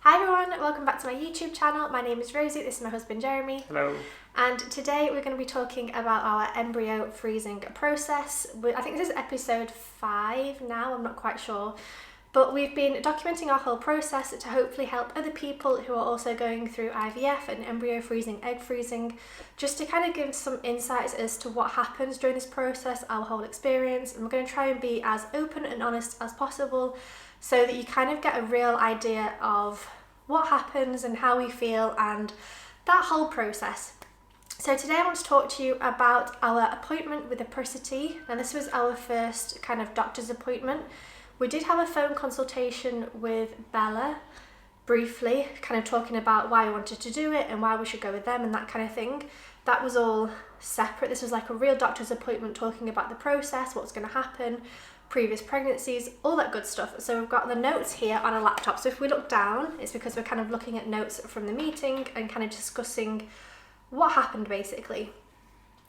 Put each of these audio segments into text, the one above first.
Hi everyone, welcome back to my YouTube channel. My name is Rosie, this is my husband Jeremy. Hello. And today we're going to be talking about our embryo freezing process. I think this is episode 5 now, I'm not quite sure. But we've been documenting our whole process to hopefully help other people who are also going through IVF and embryo freezing, egg freezing, just to kind of give some insights as to what happens during this process, our whole experience. And we're going to try and be as open and honest as possible so that you kind of get a real idea of what happens and how we feel and that whole process. So today I want to talk to you about our appointment with Apricity. Now this was our first kind of doctor's appointment. We did have a phone consultation with Bella briefly, kind of talking about why we wanted to do it and why we should go with them and that kind of thing. That was all separate. This was like a real doctor's appointment talking about the process, what's going to happen, previous pregnancies, all that good stuff. So we've got the notes here on a laptop. So if we look down, it's because we're kind of looking at notes from the meeting and kind of discussing what happened basically.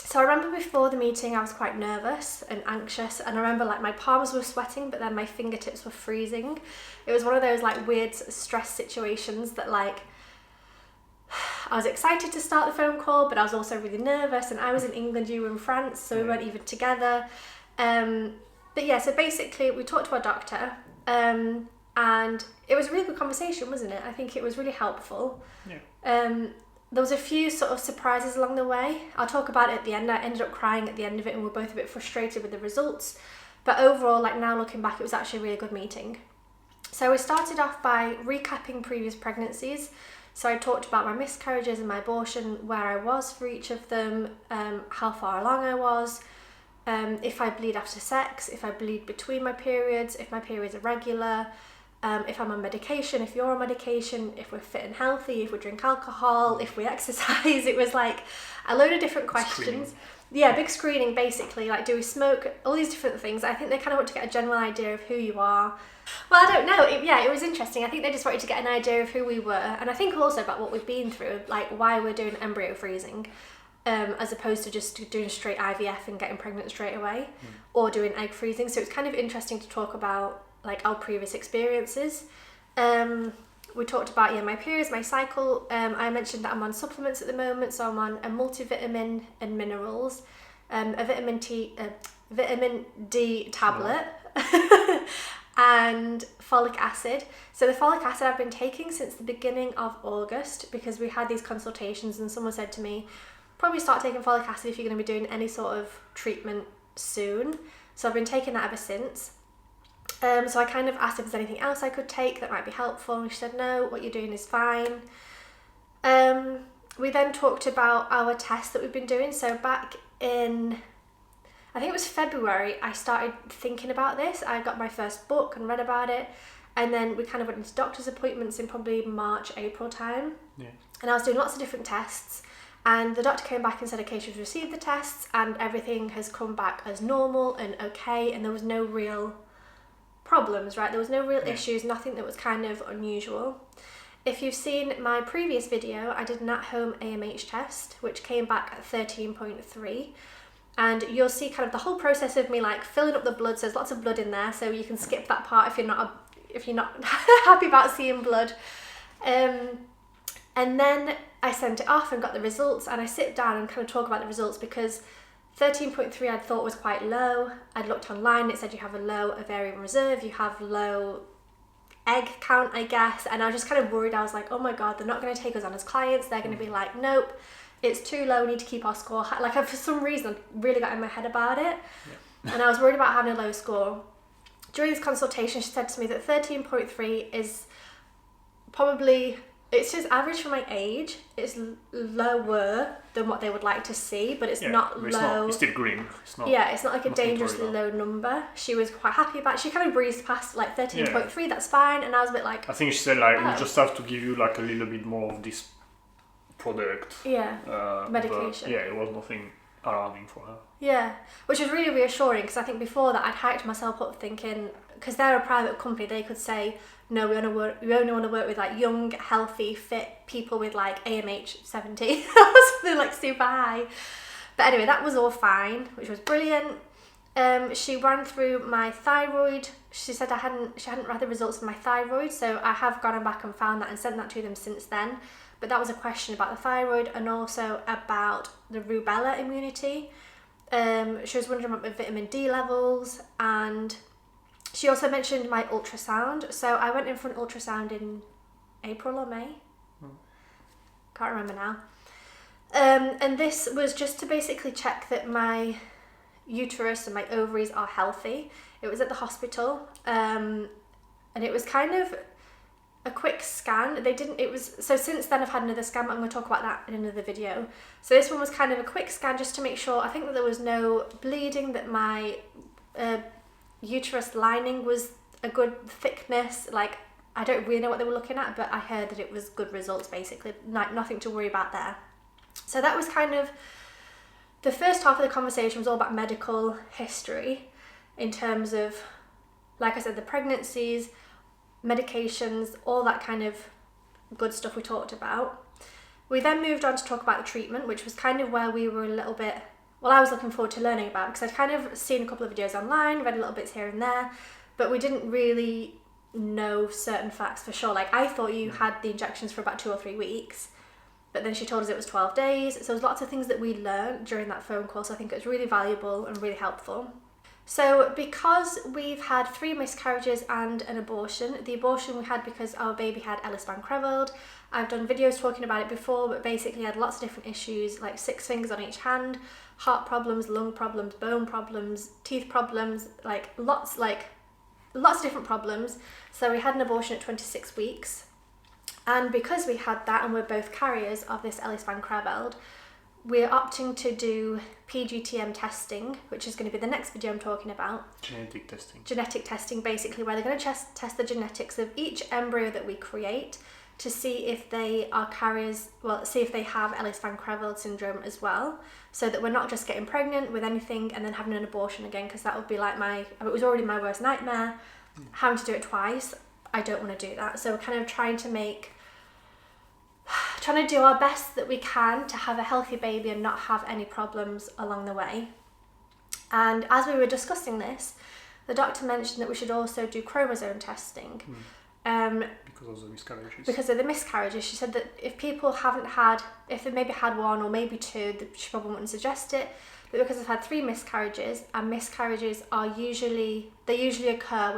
So I remember before the meeting I was quite nervous and anxious, and I remember like my palms were sweating but then my fingertips were freezing. It was one of those like weird stress situations that like I was excited to start the phone call but I was also really nervous, and I was in England, you were in France, so we weren't even together. But yeah, so basically we talked to our doctor and it was a really good conversation, wasn't it? I think it was really helpful. Yeah. There was a few sort of surprises along the way. I'll talk about it at the end. I ended up crying at the end of it and we're both a bit frustrated with the results. But overall, like now looking back, it was actually a really good meeting. So we started off by recapping previous pregnancies. So I talked about my miscarriages and my abortion, where I was for each of them, how far along I was, if I bleed after sex, if I bleed between my periods, if my periods are regular, if I'm on medication, if you're on medication, if we're fit and healthy, if we drink alcohol, if we exercise. It was like a load of different questions. Screening. Yeah, big screening basically, like do we smoke, all these different things. I think they kind of want to get a general idea of who you are. Well, I don't know, it was interesting. I think they just wanted to get an idea of who we were, and I think also about what we've been through, like why we're doing embryo freezing, as opposed to just doing straight IVF and getting pregnant straight away, or doing egg freezing. So it's kind of interesting to talk about like our previous experiences. We talked about my periods, my cycle. I mentioned that I'm on supplements at the moment, so I'm on a multivitamin and minerals, a vitamin D tablet, and folic acid. So the folic acid I've been taking since the beginning of August because we had these consultations and someone said to me, probably start taking folic acid if you're going to be doing any sort of treatment soon. So I've been taking that ever since. So I kind of asked if there's anything else I could take that might be helpful, and she said no, what you're doing is fine. We then talked about our tests that we've been doing. So back in, I think it was February, I started thinking about this. I got my first book and read about it, and then we kind of went into doctor's appointments in probably March, April time. Yeah. And I was doing lots of different tests, and the doctor came back and said, okay, she's received the tests and everything has come back as normal and okay, and there was no real problems, right? There was no real issues, nothing that was kind of unusual. If you've seen my previous video, I did an at-home AMH test, which came back at 13.3. And you'll see kind of the whole process of me like filling up the blood. So there's lots of blood in there, so you can skip that part if you're not happy about seeing blood. And then I sent it off and got the results, and I sit down and kind of talk about the results because 13.3 I thought was quite low. I'd looked online, it said you have a low ovarian reserve, you have low egg count, I guess, and I was just kind of worried. I was like, oh my god, they're not going to take us on as clients, they're going to be like, nope, it's too low, we need to keep our score high. Like for some reason I really got in my head about it, and I was worried about having a low score. During this consultation she said to me that 13.3 is probably, it's just average for my age. It's lower than what they would like to see, but it's not low. It's still green. It's not. Yeah, it's not like a dangerously low number. She was quite happy about it. She kind of breezed past like 13.3, that's fine, and I was a bit like, I think she said like we just have to give you like a little bit more of this product. Yeah. Medication. It was nothing alarming for her. Yeah, which was really reassuring because I think before that I'd hyped myself up thinking, because they're a private company, they could say, no, we only want to work with like young, healthy, fit people with like AMH 70 or something like super high. But anyway, that was all fine, which was brilliant. She ran through my thyroid. She said she hadn't read the results of my thyroid, so I have gone back and found that and sent that to them since then. But that was a question about the thyroid and also about the rubella immunity. She was wondering about my vitamin D levels, and she also mentioned my ultrasound. So I went in for an ultrasound in April or May. Can't remember now. And this was just to basically check that my uterus and my ovaries are healthy. It was at the hospital, and it was kind of a quick scan. So since then I've had another scan, but I'm going to talk about that in another video. So this one was kind of a quick scan just to make sure, I think that there was no bleeding, that my uterus lining was a good thickness. Like, I don't really know what they were looking at, but I heard that it was good results basically, nothing to worry about there. So that was kind of, the first half of the conversation was all about medical history in terms of, like I said, the pregnancies, medications, all that kind of good stuff we talked about. We then moved on to talk about the treatment, which was kind of where we were a little bit, well, I was looking forward to learning about, because I'd kind of seen a couple of videos online, read a little bits here and there, but we didn't really know certain facts for sure. Like, I thought you had the injections for about 2 or 3 weeks, but then she told us it was 12 days. So there's lots of things that we learned during that phone call, so I think it was really valuable and really helpful. So because we've had 3 miscarriages and an abortion, the abortion we had because our baby had Ellis-Van-Creveld. I've done videos talking about it before, but basically had lots of different issues, like 6 fingers on each hand, heart problems, lung problems, bone problems, teeth problems, like lots of different problems. So we had an abortion at 26 weeks. And because we had that and we're both carriers of this Ellis-Van-Creveld, we're opting to do PGTM testing, which is going to be the next video I'm talking about. Genetic testing. Genetic testing, basically, where they're going to test the genetics of each embryo that we create to see if they are carriers, well, see if they have Ellis-Van-Creveld syndrome as well, so that we're not just getting pregnant with anything and then having an abortion again, because that would be like it was already my worst nightmare, having to do it twice. I don't want to do that. So we're kind of trying to do our best that we can to have a healthy baby and not have any problems along the way. And as we were discussing this, the doctor mentioned that we should also do chromosome testing. Because of the miscarriages. Because of the miscarriages. She said that if people if they maybe had 1 or maybe 2, she probably wouldn't suggest it. But because I've had 3 miscarriages, and miscarriages usually occur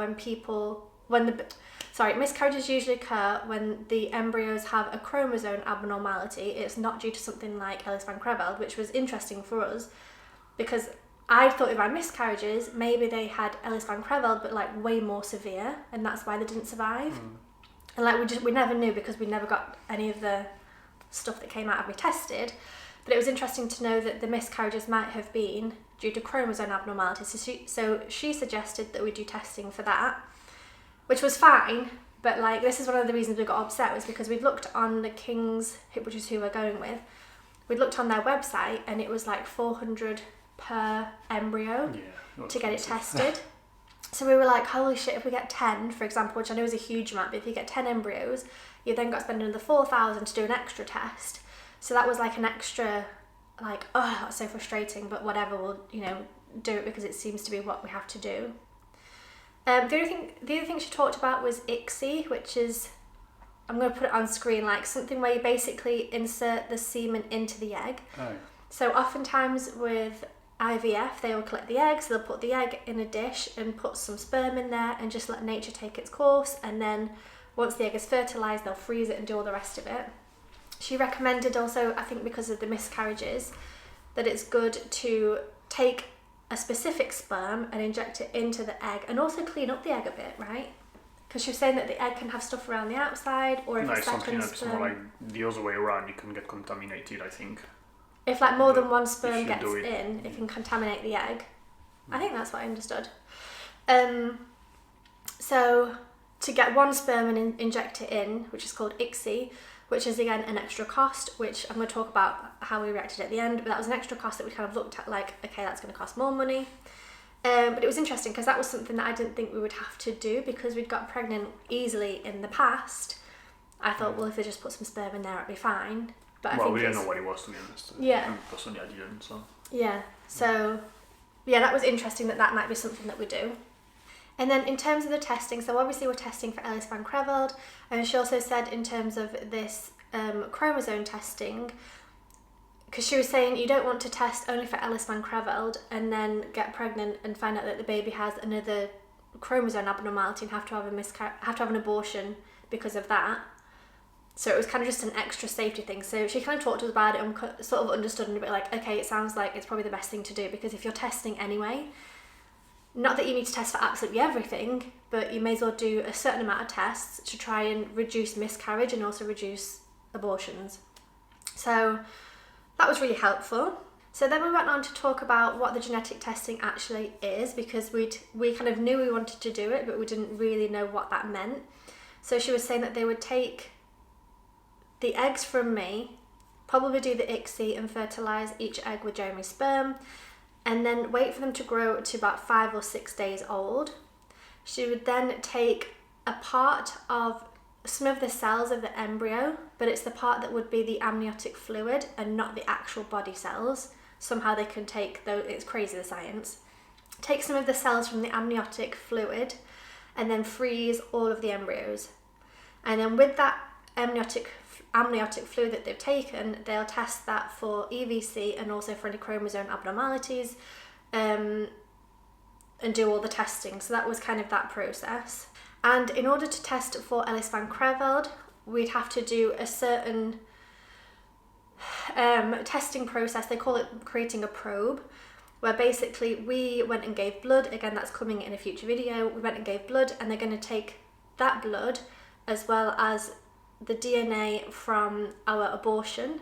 miscarriages usually occur when the embryos have a chromosome abnormality. It's not due to something like Ellis-Van-Creveld, which was interesting for us, because I thought if I miscarriages, maybe they had Ellis-Van-Creveld, but like way more severe, and that's why they didn't survive. And like we never knew, because we never got any of the stuff that came out of me tested. But it was interesting to know that the miscarriages might have been due to chromosome abnormalities. So she suggested that we do testing for that, which was fine. But like, this is one of the reasons we got upset, was because we'd looked on the King's, which is who we're going with, we'd looked on their website and it was like 400 per embryo to get it tested. So we were like, holy shit, if we get 10, for example, which I know is a huge amount, but if you get 10 embryos, you then got to spend another 4,000 to do an extra test. So that was like an extra, like, oh, that's so frustrating, but whatever, we'll, do it because it seems to be what we have to do. The other thing she talked about was ICSI, which is, I'm going to put it on screen, like something where you basically insert the semen into the egg. Oh. So oftentimes with IVF, they will collect the egg, so they'll put the egg in a dish and put some sperm in there and just let nature take its course, and then once the egg is fertilised, they'll freeze it and do all the rest of it. She recommended also, I think because of the miscarriages, that it's good to take a specific sperm and inject it into the egg, and also clean up the egg a bit, right? Because she was saying that the egg can have stuff around the outside, or if no, it's something that's more like the other way around, you can get contaminated, I think. If like more than one sperm gets in, it can contaminate the egg. I think that's what I understood. So to get one sperm and inject it in, which is called ICSI, which is again an extra cost, which I'm going to talk about how we reacted at the end, but that was an extra cost that we kind of looked at like, okay, that's going to cost more money. But it was interesting because that was something that I didn't think we would have to do, because we'd got pregnant easily in the past. I thought, well, if they just put some sperm in there, it'd be fine. But I think we didn't know what it was, to be honest. Yeah. Personally, I didn't, so. Yeah. So, yeah, that was interesting that might be something that we do. And then in terms of the testing, so obviously we're testing for Ellis van Creveld, and she also said in terms of this chromosome testing, because she was saying you don't want to test only for Ellis van Creveld and then get pregnant and find out that the baby has another chromosome abnormality and have to have an abortion because of that. So it was kind of just an extra safety thing. So she kind of talked to us about it and sort of understood and a bit like, okay, it sounds like it's probably the best thing to do, because if you're testing anyway, not that you need to test for absolutely everything, but you may as well do a certain amount of tests to try and reduce miscarriage and also reduce abortions. So that was really helpful. So then we went on to talk about what the genetic testing actually is, because we kind of knew we wanted to do it, but we didn't really know what that meant. So she was saying that they would take the eggs from me, probably do the ICSI and fertilise each egg with Jeremy's sperm, and then wait for them to grow to about 5 or 6 days old. She would then take a part of some of the cells of the embryo, but it's the part that would be the amniotic fluid and not the actual body cells. Somehow they can take, though it's crazy the science, take some of the cells from the amniotic fluid and then freeze all of the embryos. And then with that amniotic fluid that they've taken, they'll test that for EVC and also for any chromosome abnormalities, and do all the testing. So that was kind of that process. And in order to test for Ellis van Creveld, we'd have to do a certain testing process. They call it creating a probe, where basically we went and gave blood. Again, that's coming in a future video. We went and gave blood, and they're going to take that blood as well as the DNA from our abortion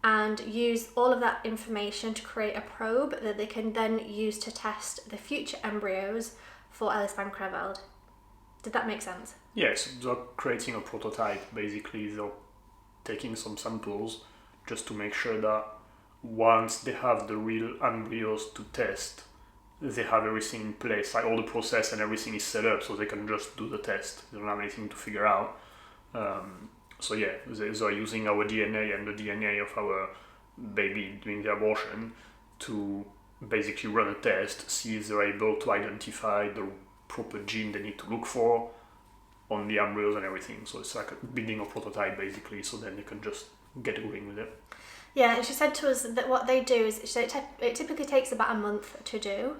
and use all of that information to create a probe that they can then use to test the future embryos for Ellis van Creveld. Did that make sense? Yes, they're creating a prototype. Basically, they're taking some samples just to make sure that once they have the real embryos to test, they have everything in place, like all the process and everything is set up so they can just do the test. They don't have anything to figure out. So yeah, they're using our DNA and the DNA of our baby doing the abortion to basically run a test, see if they're able to identify the proper gene they need to look for on the embryos and everything. So it's like building a prototype basically, so then they can just get going with it. Yeah, and she said to us that what they do is it typically takes about a month to do.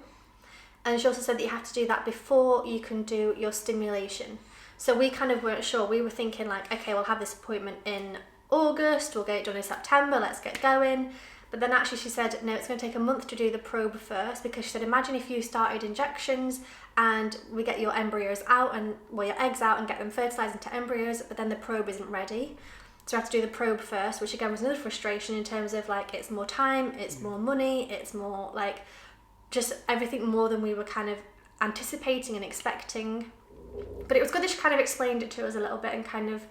And she also said that you have to do that before you can do your stimulation. So we kind of weren't sure. We were thinking like, okay, we'll have this appointment in August, we'll get it done in September, let's get going. But then actually she said, no, it's going to take a month to do the probe first, because she said, imagine if you started injections and we get your embryos out and, well, your eggs out and get them fertilised into embryos, but then the probe isn't ready. So we have to do the probe first, which again was another frustration in terms of like, it's more time, it's more money, it's more like just everything more than we were kind of anticipating and expecting. But it was good that she kind of explained it to us a little bit and kind of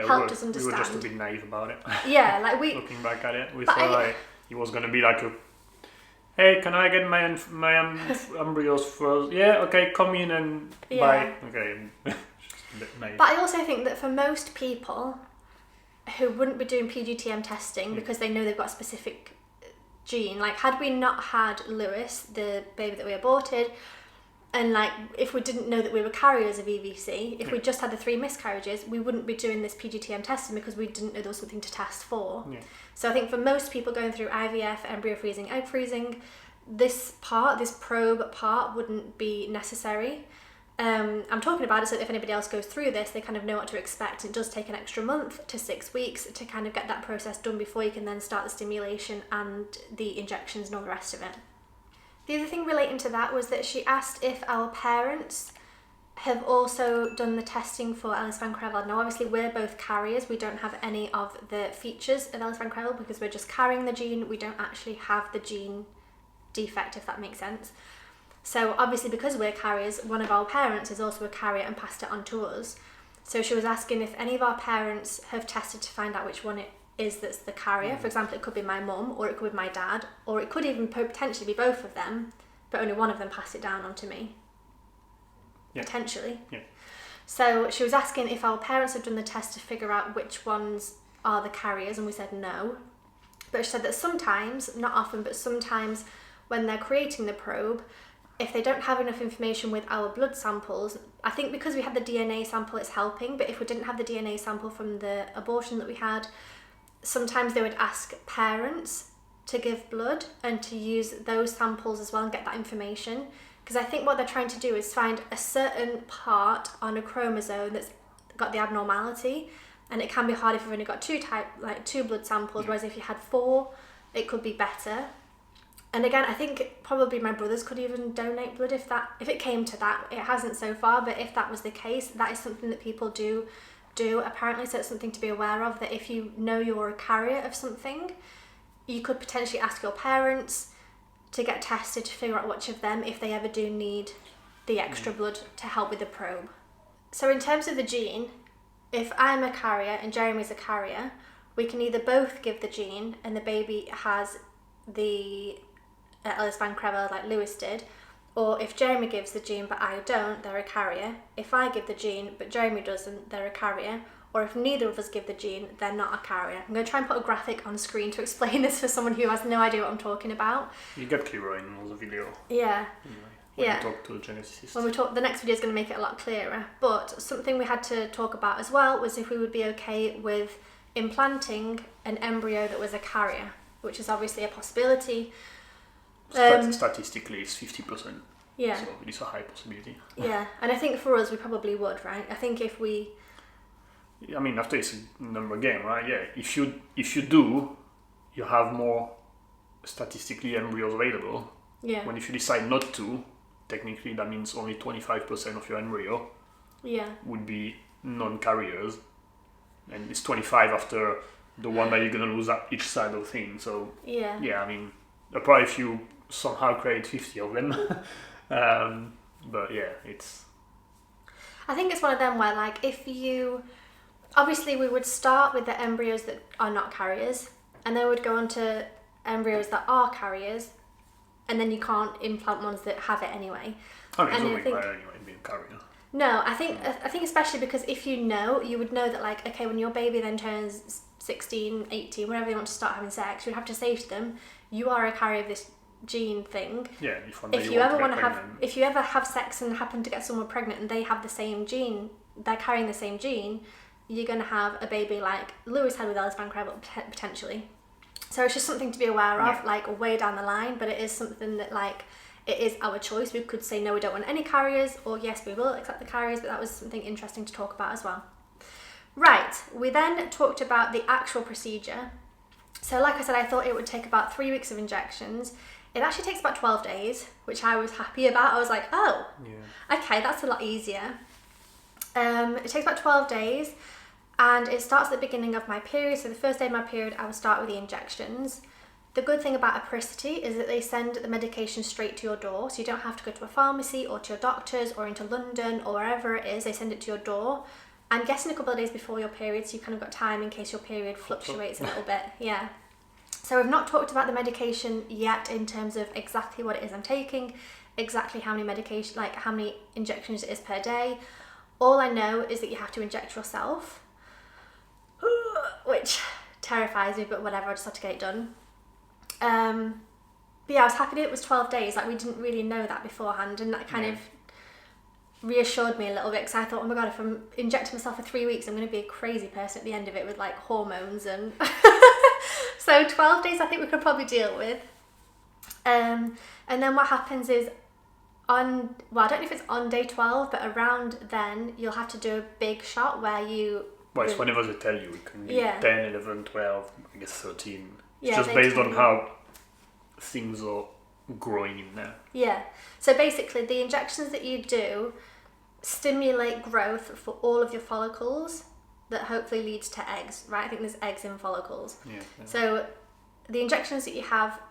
helped us understand. We were just a bit naive about it. Yeah, like we... Looking back at it, we thought like it was going to be like a, hey, can I get my embryos first? Yeah, okay, come in and buy. Okay, just a bit naive. But I also think that for most people who wouldn't be doing PGTM testing because they know they've got a specific gene, like had we not had Lewis, the baby that we aborted, and like if we didn't know that we were carriers of EVC, if we just had the 3 miscarriages, we wouldn't be doing this PGTM testing because we didn't know there was something to test for. Yeah. So I think for most people going through IVF, embryo freezing, egg freezing, this probe part wouldn't be necessary. I'm talking about it so that if anybody else goes through this, they kind of know what to expect. It does take an extra month to 6 weeks to kind of get that process done before you can then start the stimulation and the injections and all the rest of it. The other thing relating to that was that she asked if our parents have also done the testing for Ellis van Creveld. Now obviously we're both carriers, we don't have any of the features of Ellis van Creveld because we're just carrying the gene, we don't actually have the gene defect, if that makes sense. So obviously because we're carriers, one of our parents is also a carrier and passed it on to us. So she was asking if any of our parents have tested to find out which one it is that's the carrier. For example, it could be my mum, or it could be my dad, or it could even potentially be both of them, but only one of them passed it down onto me. Yeah. Potentially. Yeah. So she was asking if our parents have done the test to figure out which ones are the carriers, and we said no. But she said that sometimes, not often, but sometimes when they're creating the probe, if they don't have enough information with our blood samples, I think because we had the DNA sample, it's helping, but if we didn't have the DNA sample from the abortion that we had, sometimes they would ask parents to give blood and to use those samples as well and get that information. Because I think what they're trying to do is find a certain part on a chromosome that's got the abnormality, and it can be hard if you've only got two blood samples, whereas if you had 4, it could be better. And again, I think probably my brothers could even donate blood if it came to that. It hasn't so far, but if that was the case, that is something that people do apparently. So it's something to be aware of, that if you know you're a carrier of something, you could potentially ask your parents to get tested to figure out which of them, if they ever do need the extra blood to help with the probe. So in terms of the gene, if I'm a carrier and Jeremy's a carrier, we can either both give the gene and the baby has the Ellis Van Creveld like Lewis did, or if Jeremy gives the gene but I don't, they're a carrier. If I give the gene but Jeremy doesn't, they're a carrier. Or if neither of us give the gene, they're not a carrier. I'm going to try and put a graphic on screen to explain this for someone who has no idea what I'm talking about. You get clearer in the video. Yeah. When you talk to the geneticist. When we talk, the next video is going to make it a lot clearer. But something we had to talk about as well was if we would be okay with implanting an embryo that was a carrier, which is obviously a possibility. Statistically, it's 50%. Yeah. So it's a high possibility. Yeah, and I think for us, we probably would, right? I think if we... I mean, after it's a number game, right? Yeah. If you do, you have more statistically embryos available. Yeah. When if you decide not to, technically that means only 25% of your embryo would be non-carriers, and it's 25 after the one that you're gonna lose at each side of the thing. So I mean, probably if you somehow create 50 of them, but yeah, it's. I think it's one of them where, like, if you obviously we would start with the embryos that are not carriers, and then we'd go on to embryos that are carriers. And then you can't implant ones that have it anyway. I mean, it's not required anyway, being a carrier. No, I think especially because if you would know that, like, okay, when your baby then turns 16, 18, whenever they want to start having sex, you'd have to say to them, you are a carrier of this gene thing. Yeah, if you ever have sex and happen to get someone pregnant and they have the same gene, they're carrying the same gene, you're going to have a baby like Lewis had with Ellis Van Creveld potentially. So it's just something to be aware of, like, way down the line, but it is something that, like, it is our choice. We could say, no, we don't want any carriers, or yes, we will accept the carriers, but that was something interesting to talk about as well. Right, we then talked about the actual procedure. So like I said, I thought it would take about 3 weeks of injections. It actually takes about 12 days, which I was happy about. I was like, oh, okay, that's a lot easier. It takes about 12 days. And it starts at the beginning of my period. So the first day of my period, I will start with the injections. The good thing about Apricity is that they send the medication straight to your door. So you don't have to go to a pharmacy or to your doctor's or into London or wherever it is. They send it to your door. I'm guessing a couple of days before your period, so you've kind of got time in case your period fluctuates a little bit. Yeah. So we've not talked about the medication yet in terms of exactly what it is I'm taking, exactly how many medication, like how many injections it is per day. All I know is that you have to inject yourself, which terrifies me, but whatever, I just have to get it done. But yeah, I was happy that it was 12 days. Like, we didn't really know that beforehand, and that kind of reassured me a little bit, because I thought, oh my god, if I'm injecting myself for 3 weeks, I'm going to be a crazy person at the end of it with, like, hormones and so 12 days I think we could probably deal with. And then what happens is I don't know if it's on day 12, but around then you'll have to do a big shot where you... Well, it's whenever they tell you. It can be 10, 11, 12, I guess 13. It's just based on how things are growing in there. Yeah. So basically, the injections that you do stimulate growth for all of your follicles that hopefully leads to eggs, right? I think there's eggs in follicles. Yeah. So the injections that you have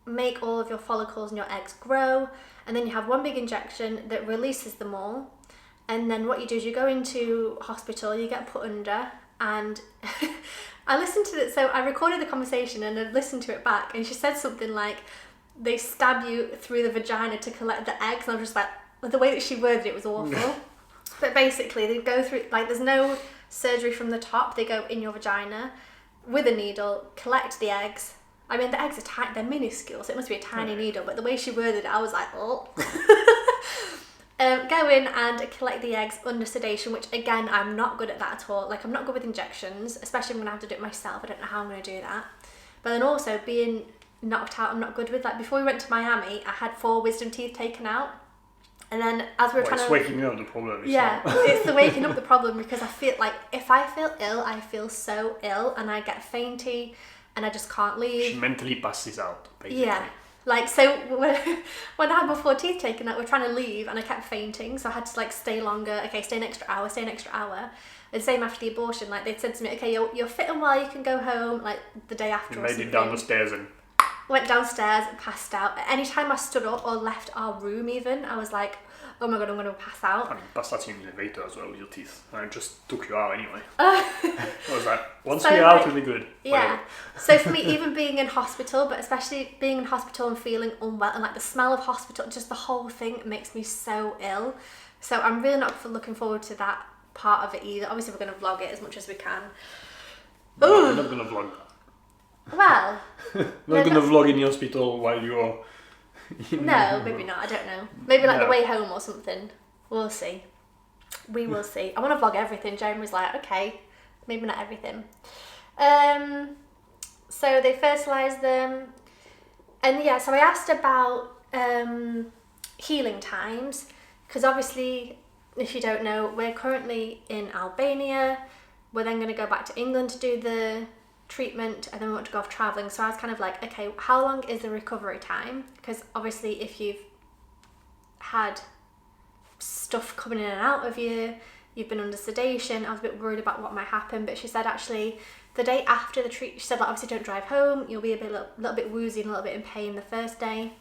make all of your follicles and your eggs grow, and then you have one big injection that releases them all. And then what you do is you go into hospital, you get put under, and I listened to it. So I recorded the conversation and I listened to it back, and she said something like, they stab you through the vagina to collect the eggs. And I was just like, the way that she worded it was awful. But basically, they go through, like, there's no surgery from the top. They go in your vagina with a needle, collect the eggs, I mean, the eggs are tiny, they're minuscule, so it must be a tiny needle, but the way she worded it, I was like, oh. Go in and collect the eggs under sedation, which again, I'm not good at that at all. Like, I'm not good with injections, especially when I'm going to have to do it myself. I don't know how I'm going to do that. But then also, being knocked out, I'm not good with. Like, before we went to Miami, I had 4 wisdom teeth taken out. And then as we were trying to... It's waking up the problem. It's the waking up the problem, because I feel like if I feel ill, I feel so ill and I get fainty and I just can't leave. She mentally passes out, basically. Yeah. Like, so when I had my 4 teeth taken out, we're trying to leave and I kept fainting, so I had to like stay longer. Okay, stay an extra hour. And same after the abortion, like they'd said to me, okay, you're fit and well, you can go home, like the day after. You made it down the stairs and... Went downstairs and passed out. Anytime I stood up or left our room even, I was like, oh my god, I'm going to pass out. I mean, passed out in the elevator as well with your teeth. And I just took you out anyway. I was like, once we're out, it'll be good. Yeah. So for me, even being in hospital, but especially being in hospital and feeling unwell, and like the smell of hospital, just the whole thing makes me so ill. So I'm really not looking forward to that part of it either. Obviously, we're going to vlog it as much as we can. No, we're not going to vlog that. Well, not going to vlog in the hospital while you're... No, maybe not. I don't know. Maybe like the way home or something. We'll see. We will see. I want to vlog everything. Jeremy was like, okay, maybe not everything. So they fertilised them. And yeah, so I asked about healing times. Because obviously, if you don't know, we're currently in Albania. We're then going to go back to England to do the treatment, and then we want to go off travelling. So I was kind of like, okay, how long is the recovery time? Because obviously if you've had stuff coming in and out of you, you've been under sedation, I was a bit worried about what might happen. But she said actually the day after the treatment, she said like, obviously don't drive home, you'll be a little bit woozy and a little bit in pain the first day.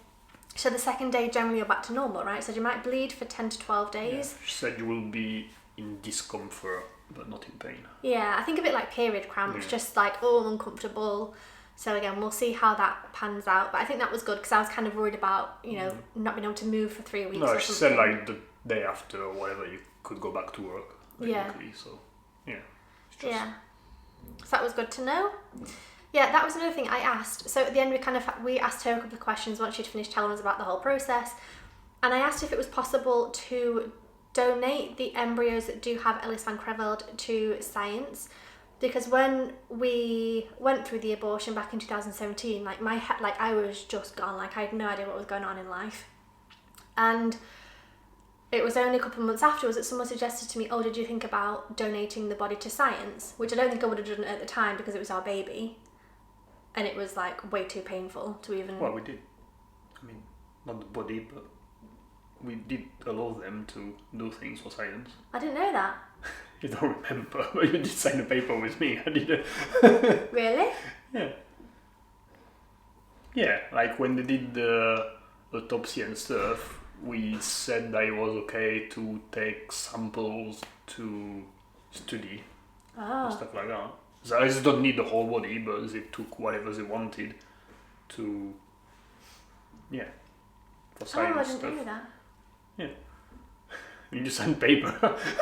So the second day generally you're back to normal, right? So you might bleed for 10 to 12 days. Yeah, she said you will be in discomfort but not in pain. Yeah, I think a bit like period cramps, just like, oh, I'm uncomfortable. So again, we'll see how that pans out. But I think that was good because I was kind of worried about, you know, not being able to move for 3 weeks no, or she something. said like the day after or whatever, you could go back to work, basically. Yeah. So, yeah. It's just... Yeah. So that was good to know. Yeah, that was another thing I asked. So at the end, we asked her a couple of questions once she'd finished telling us about the whole process. And I asked if it was possible to donate the embryos that do have Ellis van Creveld to science, because when we went through the abortion back in 2017, like my head, like I was just gone, like I had no idea what was going on in life. And it was only a couple of months afterwards that someone suggested to me, oh, did you think about donating the body to science? Which I don't think I would have done at the time because it was our baby, and it was like way too painful to even... Well, we did. I mean, not the body, but we did allow them to do things for science. I didn't know that. You don't remember, but you did sign a paper with me. I did. Really? Yeah. Yeah, like when they did the autopsy and stuff, we said that it was okay to take samples to study and stuff like that. So I just don't need the whole body, but they took whatever they wanted to, for science I didn't stuff. know that. Yeah. You just signed paper.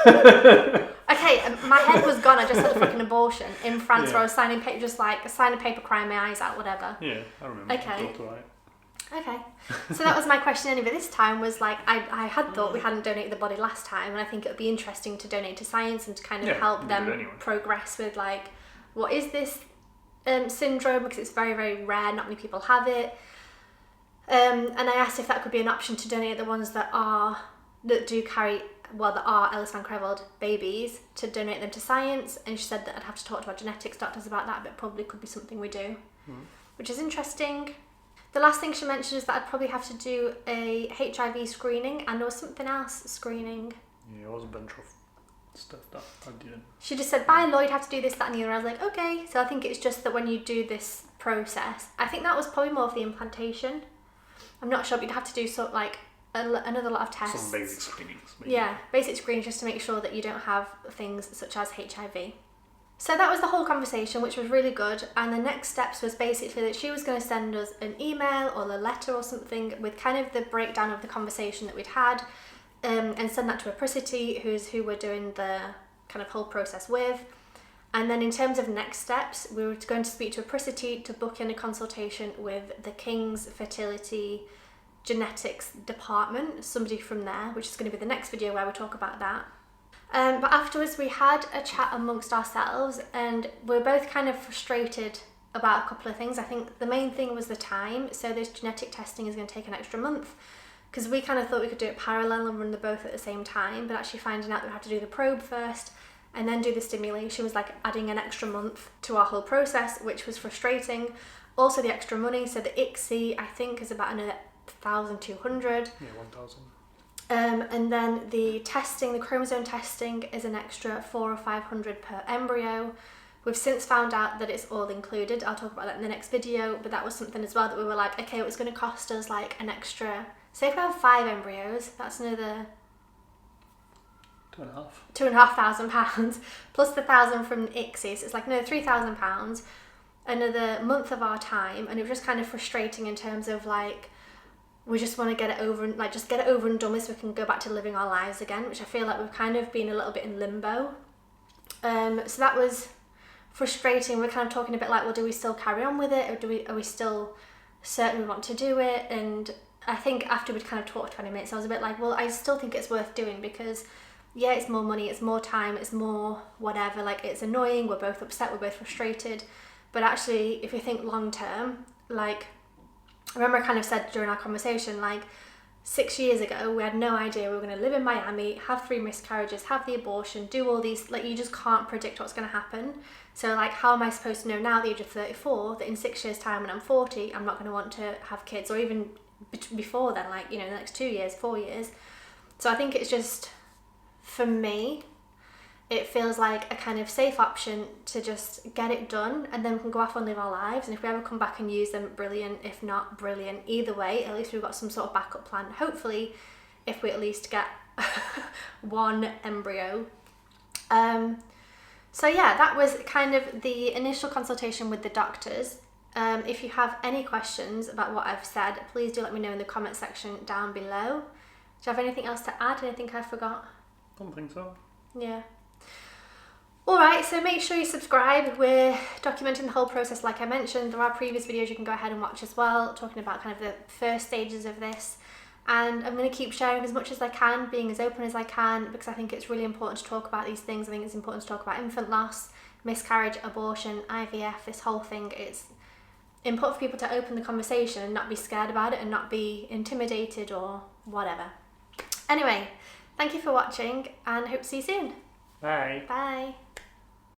Okay, my head was gone. I just had a fucking abortion in France where I was signing paper, just like signing paper, crying my eyes out, whatever. Yeah, I remember. Okay. Right. Okay. So that was my question anyway. This time was like, I had thought we hadn't donated the body last time, and I think it would be interesting to donate to science and to kind of help them progress with like, what is this syndrome, because it's very, very rare, not many people have it. And I asked if that could be an option to donate the ones that are Ellis van Creveld babies, to donate them to science. And she said that I'd have to talk to our genetics doctors about that, but probably could be something we do, which is interesting. The last thing she mentioned is that I'd probably have to do a HIV screening, and there was something else screening. Yeah, it was a bunch of stuff that I didn't. She just said, bye Lloyd, have to do this, that and the other. I was like, okay. So I think it's just that when you do this process, I think that was probably more of the implantation. I'm not sure, but you'd have to do sort of like another lot of tests. Some basic screenings, maybe. Yeah, basic screenings just to make sure that you don't have things such as HIV. So that was the whole conversation, which was really good. And the next steps was basically that she was going to send us an email or a letter or something with kind of the breakdown of the conversation that we'd had, and send that to Apricity, who we're doing the kind of whole process with. And then in terms of next steps, we were going to speak to Apricity to book in a consultation with the King's Fertility Genetics Department, somebody from there, which is going to be the next video where we talk about that. But afterwards we had a chat amongst ourselves, and we're both kind of frustrated about a couple of things. I think the main thing was the time. So this genetic testing is going to take an extra month, because we kind of thought we could do it parallel and run them both at the same time, but actually finding out that we had to do the probe first and then do the stimulation was like adding an extra month to our whole process, which was frustrating. Also the extra money, so the ICSI I think is about another 1,200. Yeah, 1,000. And then the testing, the chromosome testing, is an extra 400 or 500 per embryo. We've since found out that it's all included. I'll talk about that in the next video, but that was something as well that we were like, okay, it's going to cost us like an extra, say if we have 5 embryos, that's another £2,500 plus the 1,000 from ICSI, so it's like another £3,000, another month of our time. And it was just kind of frustrating in terms of like, we just want to get it over and like just get it over and done with so we can go back to living our lives again, which I feel like we've kind of been a little bit in limbo. So that was frustrating. We're kind of talking a bit like, well, do we still carry on with it, or are we still certain we want to do it? And I think after we'd kind of talked 20 minutes, I was a bit like, well, I still think it's worth doing, because yeah, it's more money, it's more time, it's more whatever, like it's annoying, we're both upset, we're both frustrated, but actually if you think long term, like I remember I kind of said during our conversation, like 6 years ago we had no idea we were going to live in Miami, have 3 miscarriages, have the abortion, do all these, like you just can't predict what's going to happen. So like how am I supposed to know now at the age of 34 that in 6 years time when I'm 40 I'm not going to want to have kids, or even before then, like, you know, the next 2 years, 4 years. So I think it's just, for me, it feels like a kind of safe option to just get it done, and then we can go off and live our lives. And if we ever come back and use them, brilliant. If not, brilliant. Either way, at least we've got some sort of backup plan. Hopefully, if we at least get 1 embryo. So yeah, that was kind of the initial consultation with the doctors. If you have any questions about what I've said, please do let me know in the comment section down below. Do you have anything else to add? Anything I forgot? Don't think so. Yeah. Alright, so make sure you subscribe. We're documenting the whole process like I mentioned. There are previous videos you can go ahead and watch as well, talking about kind of the first stages of this. And I'm going to keep sharing as much as I can, being as open as I can, because I think it's really important to talk about these things. I think it's important to talk about infant loss, miscarriage, abortion, IVF, this whole thing. It's important for people to open the conversation and not be scared about it and not be intimidated or whatever. Anyway, thank you for watching and hope to see you soon. Bye. Bye.